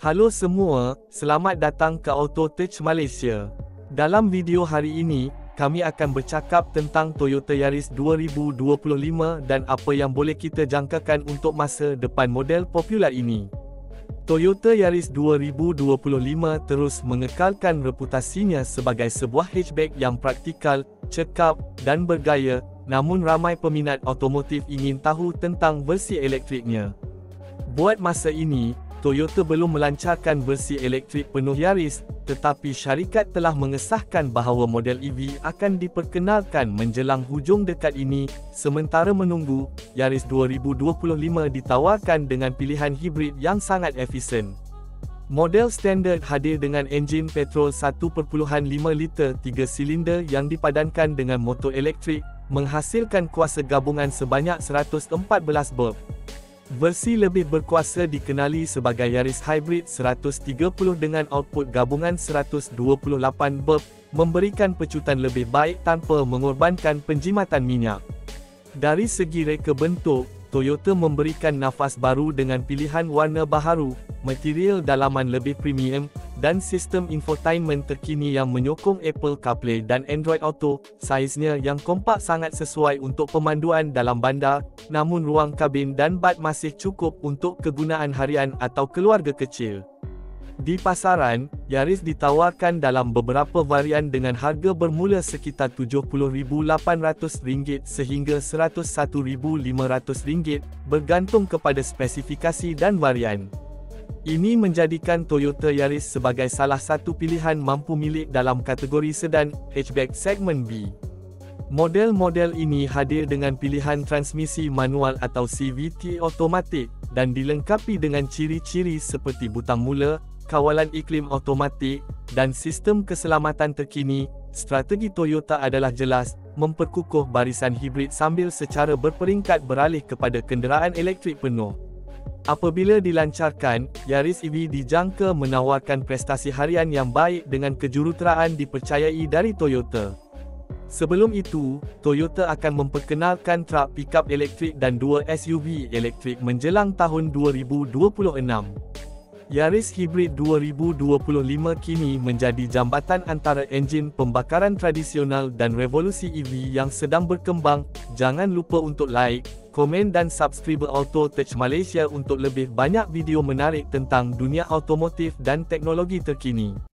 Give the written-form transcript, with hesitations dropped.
Halo semua, selamat datang ke Auto Touch Malaysia. Dalam video hari ini, kami akan bercakap tentang Toyota Yaris 2025 dan apa yang boleh kita jangkakan untuk masa depan model popular ini. Toyota Yaris 2025 terus mengekalkan reputasinya sebagai sebuah hatchback yang praktikal, cekap, dan bergaya, namun ramai peminat automotif ingin tahu tentang versi elektriknya. Buat masa ini, Toyota belum melancarkan versi elektrik penuh Yaris, tetapi syarikat telah mengesahkan bahawa model EV akan diperkenalkan menjelang hujung dekad ini. Sementara menunggu, Yaris 2025 ditawarkan dengan pilihan hibrid yang sangat efisien. Model standard hadir dengan enjin petrol 1.5 liter 3 silinder yang dipadankan dengan motor elektrik, menghasilkan kuasa gabungan sebanyak 114 berb. Versi lebih berkuasa dikenali sebagai Yaris Hybrid 130 dengan output gabungan 128 berb, memberikan pecutan lebih baik tanpa mengorbankan penjimatan minyak. Dari segi reka bentuk, Toyota memberikan nafas baru dengan pilihan warna baharu, material dalaman lebih premium, dan sistem infotainment terkini yang menyokong Apple CarPlay dan Android Auto. Saiznya yang kompak sangat sesuai untuk pemanduan dalam bandar, namun ruang kabin dan bat masih cukup untuk kegunaan harian atau keluarga kecil. Di pasaran, Yaris ditawarkan dalam beberapa varian dengan harga bermula sekitar RM70,800 sehingga RM101,500, bergantung kepada spesifikasi dan varian. Ini menjadikan Toyota Yaris sebagai salah satu pilihan mampu milik dalam kategori sedan hatchback segmen B. Model-model ini hadir dengan pilihan transmisi manual atau CVT automatik, dan dilengkapi dengan ciri-ciri seperti butang mula, kawalan iklim automatik, dan sistem keselamatan terkini. Strategi Toyota adalah jelas, memperkukuh barisan hibrid sambil secara berperingkat beralih kepada kenderaan elektrik penuh. Apabila dilancarkan, Yaris EV dijangka menawarkan prestasi harian yang baik dengan kejuruteraan dipercayai dari Toyota. Sebelum itu, Toyota akan memperkenalkan truk pickup elektrik dan dua SUV elektrik menjelang tahun 2026. Yaris Hybrid 2025 kini menjadi jambatan antara enjin pembakaran tradisional dan revolusi EV yang sedang berkembang. Jangan lupa untuk like, komen dan subscribe Auto Touch Malaysia untuk lebih banyak video menarik tentang dunia automotif dan teknologi terkini.